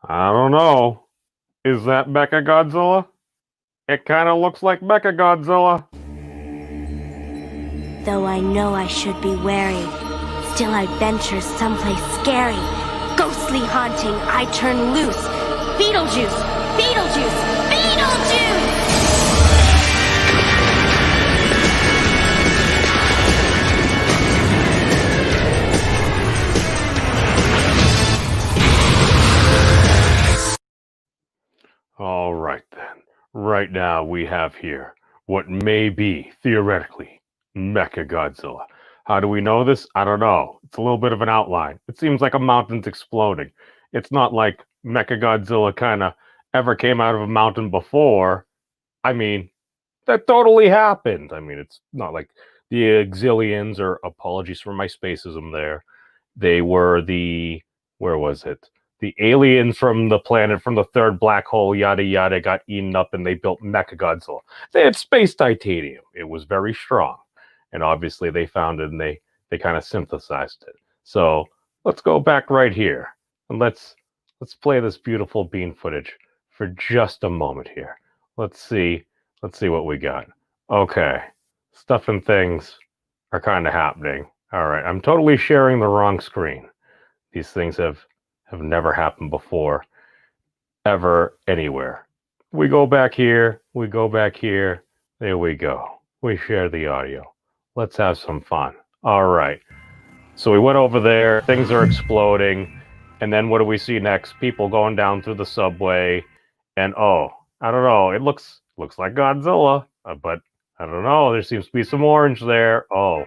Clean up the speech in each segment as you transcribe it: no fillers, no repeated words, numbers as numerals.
I don't know. Is that Mecha Godzilla? It kind of looks like Mecha Godzilla. Though I know I should be wary, still I venture someplace scary. Ghostly haunting, I turn loose. Beetlejuice! Beetlejuice! Beetlejuice! All right then. Right now we have here what may be, theoretically, Mecha Godzilla. How do we know this? I don't know. It's a little bit of an outline. It seems like a mountain's exploding. It's not like Mecha Godzilla kind of ever came out of a mountain before. I mean, that totally happened. I mean, it's not like the Exilians, or apologies for my spacism there. They were where was it? The aliens from the planet, from the third black hole, yada yada, got eaten up and they built Mechagodzilla. They had space titanium. It was very strong. And obviously they found it and they kind of synthesized it. So let's go back right here and let's play this beautiful bean footage for just a moment here. Let's see what we got. Okay. Stuff and things are kind of happening. All right, I'm totally sharing the wrong screen. These things have never happened before, ever, anywhere. We go back here, we go back here, there we go. We share the audio. Let's have some fun. All right, so we went over there, things are exploding, and then what do we see next? People going down through the subway, and oh, I don't know, it looks like Godzilla, but I don't know, there seems to be some orange there. Oh,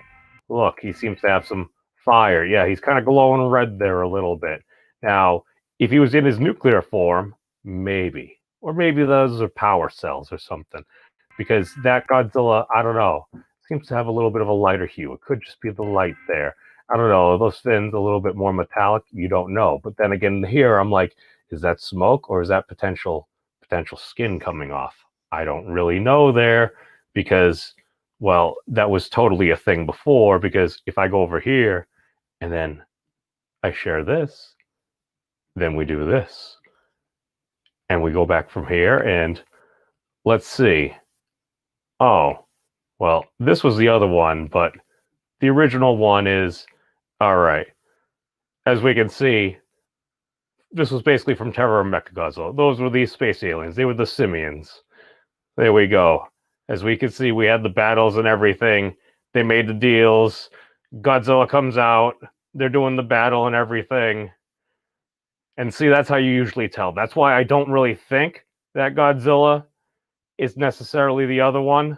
look, he seems to have some fire. Yeah, he's kind of glowing red there a little bit. Now, if he was in his nuclear form, maybe. Or maybe those are power cells or something. Because that Godzilla, I don't know, seems to have a little bit of a lighter hue. It could just be the light there. I don't know, those fins a little bit more metallic, you don't know. But then again, here I'm like, is that smoke or is that potential skin coming off? I don't really know there because, well, that was totally a thing before, because if I go over here and then I share this, then we do this. And we go back from here and let's see. Oh, well, this was the other one, but the original one is, all right. As we can see, this was basically from Terror of Mechagodzilla. Those were these space aliens. They were the simians. There we go. As we can see, we had the battles and everything. They made the deals. Godzilla comes out. They're doing the battle and everything. And see, that's how you usually tell. That's why I don't really think that Godzilla is necessarily the other one,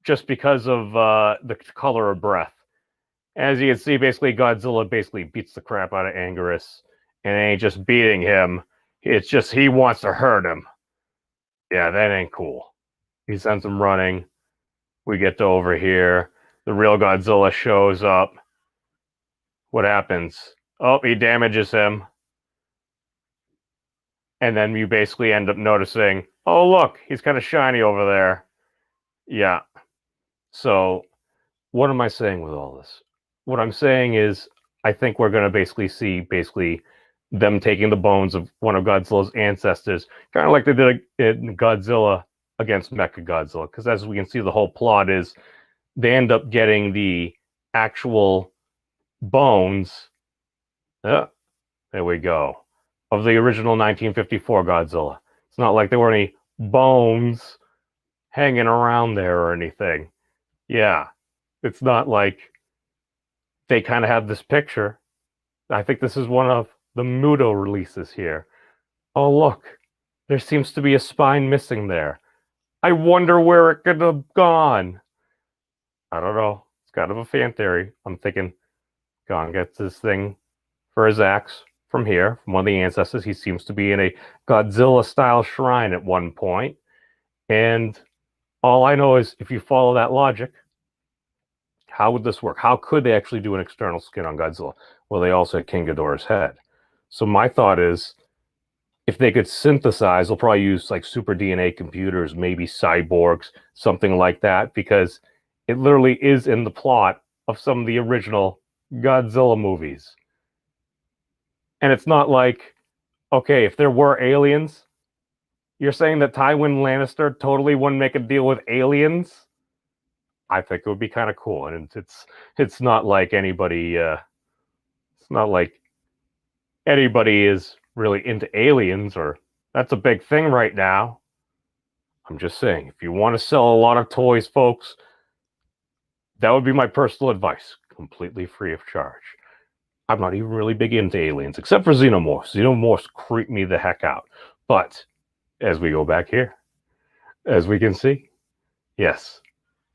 just because of the color of breath. As you can see, basically, Godzilla basically beats the crap out of Anguirus, and it ain't just beating him. It's just he wants to hurt him. Yeah, that ain't cool. He sends him running. We get to over here. The real Godzilla shows up. What happens? Oh, he damages him. And then you basically end up noticing, oh, look, he's kind of shiny over there. Yeah. So what am I saying with all this? What I'm saying is, I think we're going to see them taking the bones of one of Godzilla's ancestors, kind of like they did in Godzilla against Mechagodzilla. Because as we can see, the whole plot is they end up getting the actual bones. There we go. Of the original 1954 Godzilla. It's not like there were any bones hanging around there or anything. Yeah, it's not like they kind of have this picture. I think this is one of the Muto releases here. Oh, look, there seems to be a spine missing there. I wonder where it could have gone. I don't know. It's kind of a fan theory. I'm thinking Gon gets this thing for his axe from here, from one of the ancestors. He seems to be in a Godzilla-style shrine at one point. And all I know is, if you follow that logic, how would this work? How could they actually do an external skin on Godzilla? Well, they also had King Ghidorah's head. So my thought is, if they could synthesize, they'll probably use like super DNA computers, maybe cyborgs, something like that, because it literally is in the plot of some of the original Godzilla movies. And it's not like, okay, if there were aliens, you're saying that Tywin Lannister totally wouldn't make a deal with aliens? I think it would be kind of cool, and it's not like anybody it's not like anybody is really into aliens, or that's a big thing right now. I'm just saying, if you want to sell a lot of toys, folks, that would be my personal advice, completely free of charge. I'm not even really big into aliens, except for xenomorphs. Xenomorphs creep me the heck out. But as we go back here, as we can see, yes,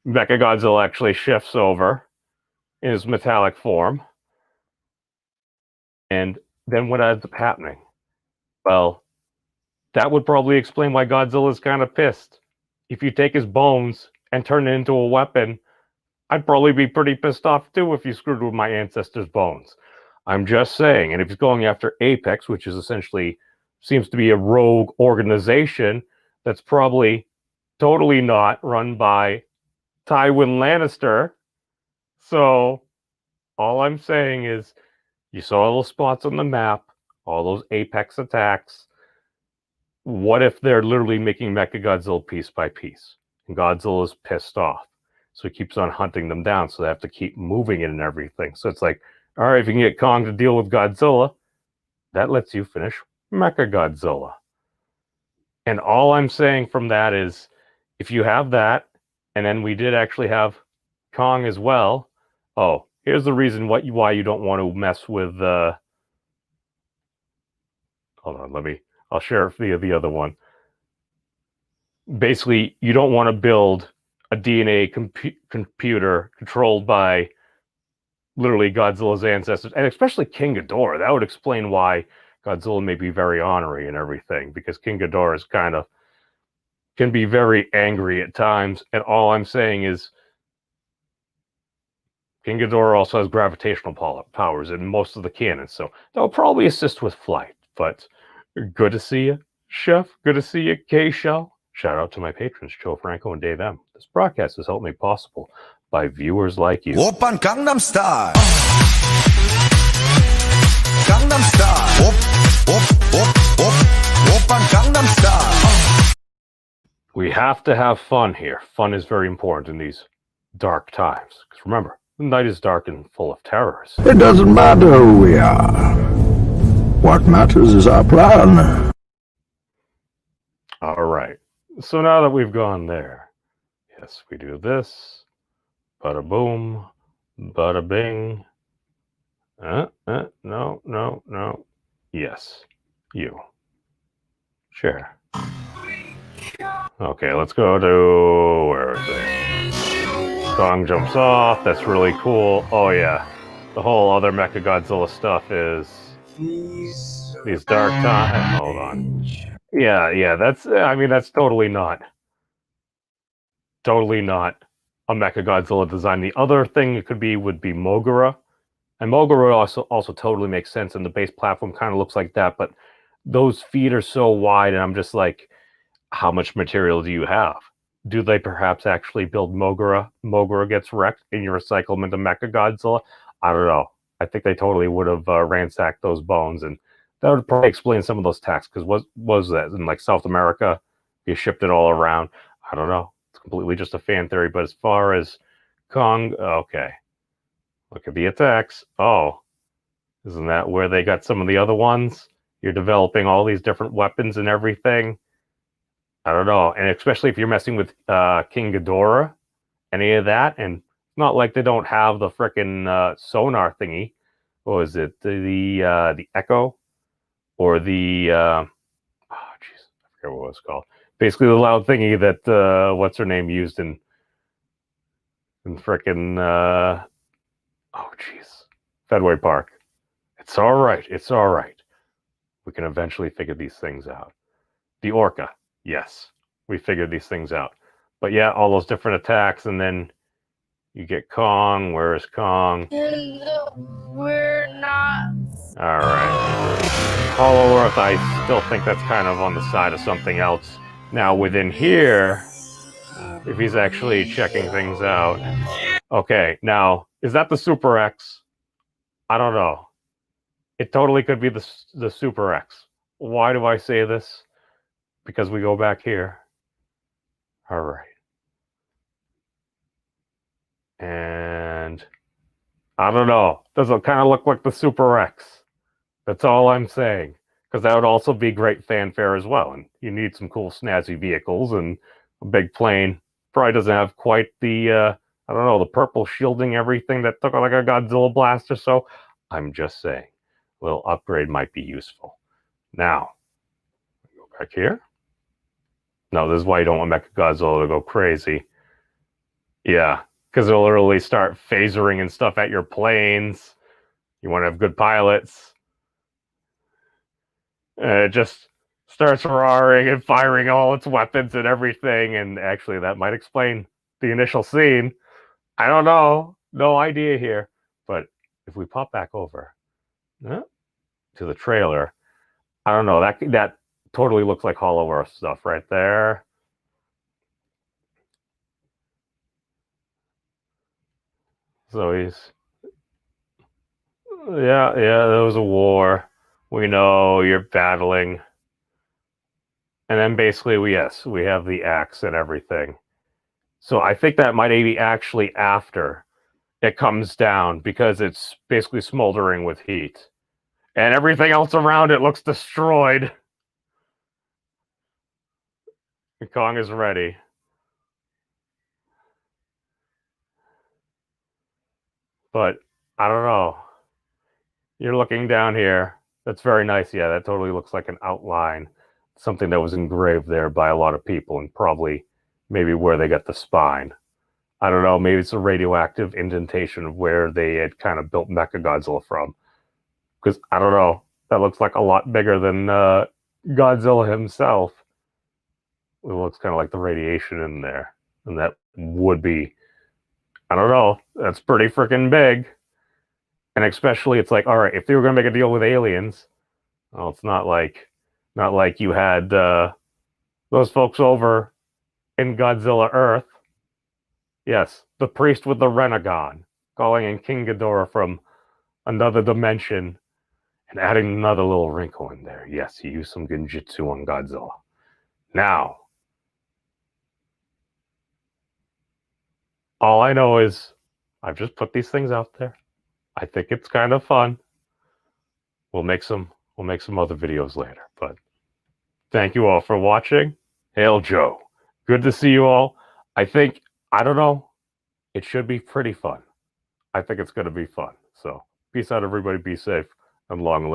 Mechagodzilla actually shifts over in his metallic form. And then what ends up happening? Well, that would probably explain why Godzilla's kind of pissed. If you take his bones and turn it into a weapon, I'd probably be pretty pissed off too if you screwed with my ancestors' bones. I'm just saying. And if he's going after Apex, which is essentially seems to be a rogue organization that's probably totally not run by Tywin Lannister. So all I'm saying is you saw all those spots on the map, all those Apex attacks. What if they're literally making Mechagodzilla piece by piece? And Godzilla's pissed off. So he keeps on hunting them down. So they have to keep moving it and everything. So it's like, all right, if you can get Kong to deal with Godzilla, that lets you finish Mechagodzilla. And all I'm saying from that is, if you have that, and then we did actually have Kong as well. Oh, here's the reason why you don't want to mess with. Hold on, I'll share the other one. Basically, you don't want to build a DNA computer controlled by literally Godzilla's ancestors, and especially King Ghidorah. That would explain why Godzilla may be very ornery and everything, because King Ghidorah is can be very angry at times. And all I'm saying is, King Ghidorah also has gravitational powers in most of the canons, so that will probably assist with flight. But good to see you, Chef. Good to see you, K-Shell. Shout out to my patrons, Joe, Franco, and Dave M. This broadcast is helped made possible by viewers like you. Oppan Gangnam Style. Gangnam Style. Oppan Gangnam Style. We have to have fun here. Fun is very important in these dark times. Because remember, the night is dark and full of terrors. It doesn't matter who we are. What matters is our plan. All right. So now that we've gone there, yes, we do this. Bada boom, bada bing. No. Yes, you. Sure. Okay, let's go to, where is it? Kong jumps off. That's really cool. Oh yeah, the whole other Mechagodzilla stuff is these dark times. Hold on. Yeah. That's totally not a Mechagodzilla design. The other thing it could be would be Mogura, and Mogura also totally makes sense. And the base platform kind of looks like that, but those feet are so wide, and I'm just like, how much material do you have? Do they perhaps actually build Mogura? Mogura gets wrecked and you recycle them into Mechagodzilla? I don't know. I think they totally would have ransacked those bones, and that would probably explain some of those attacks. Because what was that in like South America? You shipped it all around. I don't know. It's completely just a fan theory. But as far as Kong, okay, look at the attacks. Oh, isn't that where they got some of the other ones? You're developing all these different weapons and everything. I don't know, and especially if you're messing with King Ghidorah, any of that, and it's not like they don't have the frickin' sonar thingy. What was it? The Echo, or the I forget what it was called. Basically, the loud thingy that what's her name used in frickin' Fenway Park. It's all right. We can eventually figure these things out. The Orca. Yes, we figured these things out. But yeah, all those different attacks, and then you get Kong. Where is Kong? We're not. All right. Hollow Earth, I still think that's kind of on the side of something else. Now, within here, if he's actually checking things out. Okay, now, is that the Super X? I don't know. It totally could be the Super X. Why do I say this? Because we go back here. All right. And I don't know. Does it kind of look like the Super X? That's all I'm saying. Because that would also be great fanfare as well. And you need some cool snazzy vehicles, and a big plane probably doesn't have quite the I don't know, the purple shielding everything that took like a Godzilla blast or so. I'm just saying. A little upgrade might be useful. Now, go back here. No, this is why you don't want Mechagodzilla to go crazy. Yeah, because it'll literally start phasering and stuff at your planes. You want to have good pilots. It just starts roaring and firing all its weapons and everything. And actually, that might explain the initial scene. I don't know. No idea here. But if we pop back over to the trailer, I don't know. That totally looks like Hollow Earth stuff right there. So he's... Yeah, there was a war. We know you're battling. And then basically, we have the axe and everything. So I think that might be actually after it comes down, because it's basically smoldering with heat. And everything else around it looks destroyed. And Kong is ready. But I don't know. You're looking down here. That's very nice. Yeah, that totally looks like an outline. Something that was engraved there by a lot of people, and probably maybe where they got the spine. I don't know, maybe it's a radioactive indentation of where they had kind of built Mechagodzilla from. Because, I don't know, that looks like a lot bigger than Godzilla himself. It looks kind of like the radiation in there. And that would be, I don't know, that's pretty freaking big. And especially, it's like, all right, if they were going to make a deal with aliens, well, it's not like you had those folks over in Godzilla Earth. Yes, the priest with the Renegon, calling in King Ghidorah from another dimension and adding another little wrinkle in there. Yes, he used some genjutsu on Godzilla. Now, all I know is I've just put these things out there. I think it's kind of fun. We'll make some other videos later. But thank you all for watching. Hail Joe. Good to see you all. I don't know. It should be pretty fun. I think it's going to be fun. So peace out, everybody. Be safe and long live.